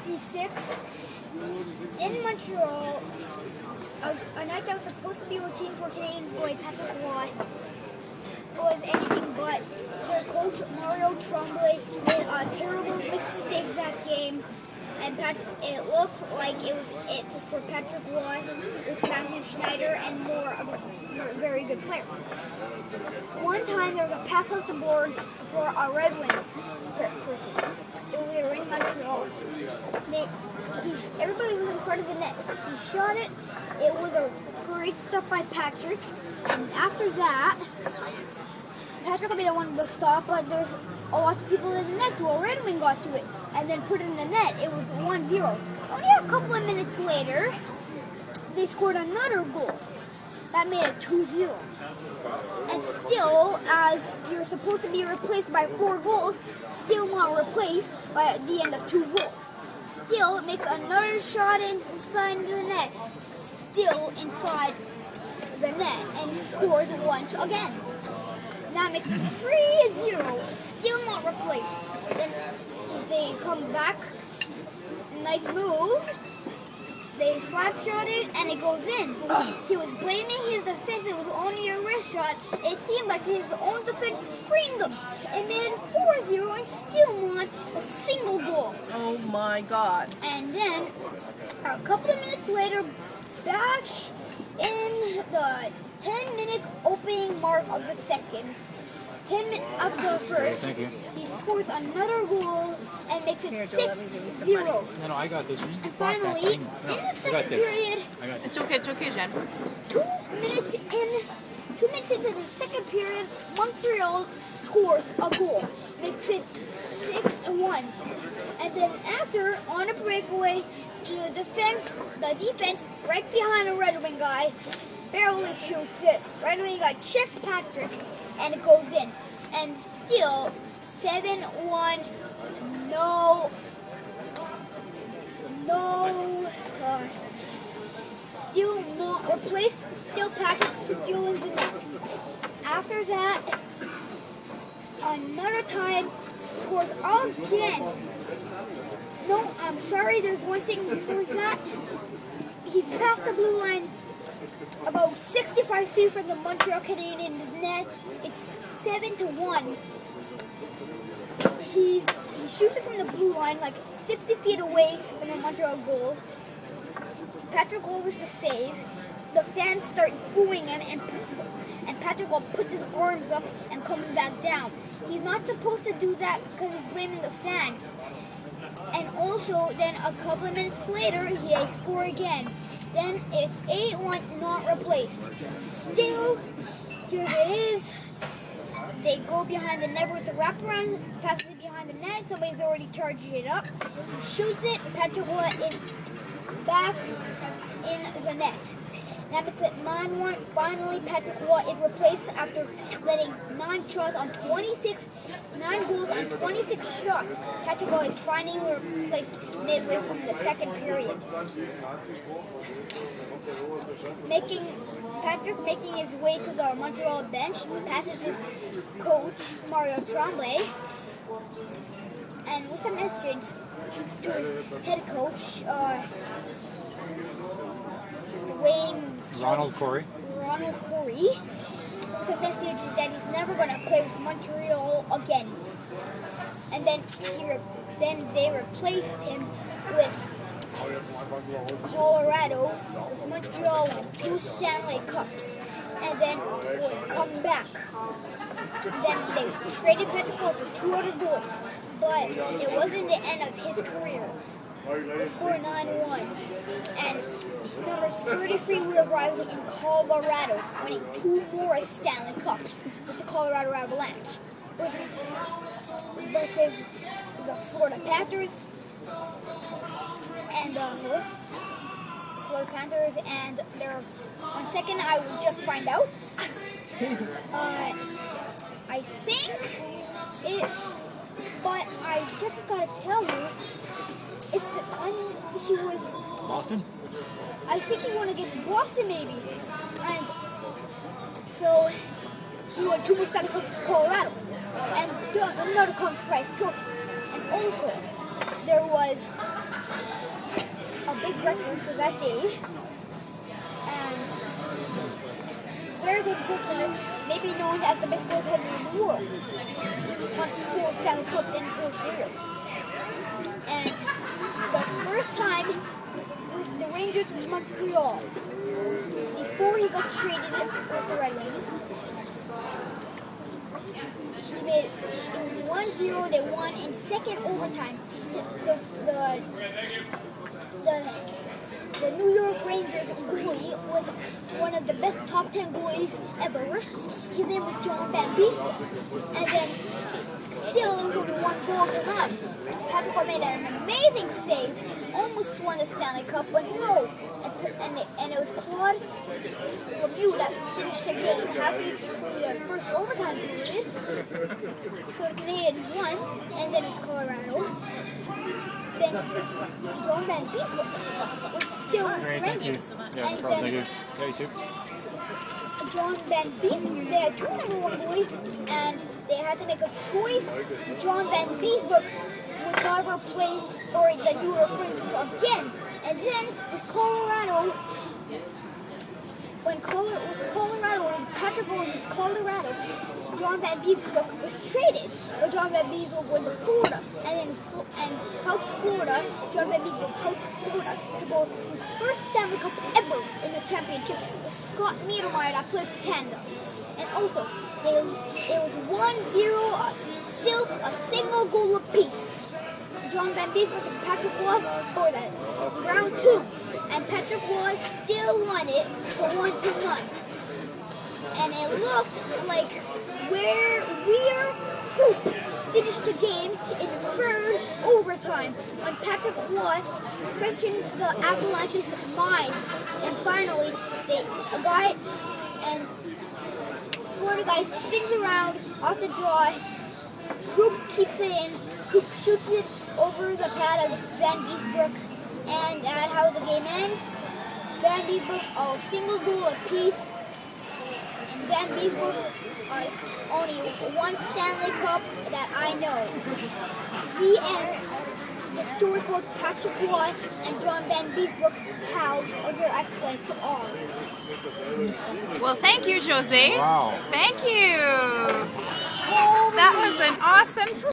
56. In Montreal, a night that was supposed to be routine for Canadians boy Patrick Roy was anything but. Their coach Mario Tremblay made a terrible mistake that game, and it looked like it was it for Patrick Roy with Matthew Schneider and more very good players. One time there was a pass off the board for a Red Wings person. They were in Montreal. Everybody was in front of the net. He shot it. It was a great stop by Patrick. And after that, Patrick made a one stop, but there's a lot of people in the net, so a Red Wing got to it and then put it in the net. It was 1-0. Only a couple of minutes later, they scored another goal. That made it 2-0. And still, as you're supposed to be replaced by 4 goals, still not replaced by the end of 2 goals. Still, it makes another shot inside the net. Still inside the net, and he scores once again. That makes it 3-0. Still not replaced. Then they come back. Nice move. They slap shot it and it goes in. He was blaming his defense. It was only a wrist shot. It seemed like his own defense screened him. It made it 4-0 and still not a single goal. Oh my God. And then a couple of minutes later, back in the 10-minute opening mark of the second, 10 minutes of the first, he scores another goal and makes it 6-0. No, I got this one. And finally, in the second period, It's okay, Jen. 2 minutes into the second period, Montreal scores a goal, makes it 6-1. And then after, on a breakaway, the defense, right behind the Red Wing guy, barely shoots it. Red Wing guy checks Patrick, and it goes in. And still, 7-1, still not replaced, still Patrick still in the net. After that, another time, scores again. No, I'm sorry, there's one thing before that. He's past the blue line about 65 feet from the Montreal Canadiens net. It's 7-1. He shoots it from the blue line like 60 feet away from the Montreal goal. Patrick Roy was to save. The fans start booing him, and Patrick Roy puts his arms up and comes back down. He's not supposed to do that because he's blaming the fans. And also, then a couple of minutes later, they score again. Then it's 8-1, not replaced. Still, here it is. They go behind the net with a wraparound, passes it behind the net. Somebody's already charged it up. Shoots it. Patrick Roy is back in the net. Now it's at 9-1. Finally, Patrick Roy is replaced after letting 9 shots on 9 goals on 26 shots. Patrick Roy is finally replaced midway from the second period. Patrick making his way to the Montreal bench, passes his coach, Mario Tremblay, and with some messages to his head coach, Ronald Corey. Some message that he's never going to play with Montreal again. And then they replaced him with Colorado, with Montreal won 2 Stanley Cups, and then would come back. Then they traded Patrick Roy for 2 other goals, but it wasn't the end of his career. He scored 9-1, and number 33 would arrive in Colorado, winning 2 more Stanley Cups with the Colorado Avalanche versus the Florida Panthers and their 1 second, I will just find out. I think it, but I just gotta tell you, he was Boston? I think he won against Boston maybe. And so he won 2 more Stanley Cups with Colorado. And another conference trophy. And also there was a big record for that day. And very good goaltender, maybe known as the best goaltender in the world. Won 4 Stanley Cup in his whole career. And the first time was the Rangers with Montreal. Before he got traded with the Red Wings. It was 1-0, they won in second overtime. The New York Rangers goalie was one of the best top 10 goalies ever. His name was John Van Beek. And then still it was only 1 goal to none. Patrick made an amazing save, almost won the Stanley Cup, but no. And it was Claude Lemieux that finished the game happy for the first overtime period. So the Canadians won, and then it's Colorado. Then John Van Beek was still with the Rangers. And then John Van Beek, they had 2 #1 goalies, and they had to make a choice. John Van Beek would never play for the New York Rangers again. And then with Colorado, when Patrick was Colorado, John Van Beek was traded. But John Van Beek went to Florida, and South Florida, John Van Beek went South Florida to go his first Stanley Cup ever in the championship with Scott Niedermayer that played for Canada. And also, it was 1-0, still a single goal apiece. John Van Beek with Patrick Roy for the round 2, and Patrick Roy still won it for 1-0. And it looked like Weir Soup finished the game in the 3rd overtime when Patrick Roy fetched the Avalanche's mind. And finally, Florida guy spins around off the draw. Coop keeps it in. Coop shoots it over the pad of Van Beek, and that's how the game ends. Van Beek, a single goal apiece. Van Beek only 1 Stanley Cup that I know. The end. The story called Patrick Roy and John Van Beek, how their excellence are. Well, thank you, Jose. Wow. Thank you. That was an awesome story.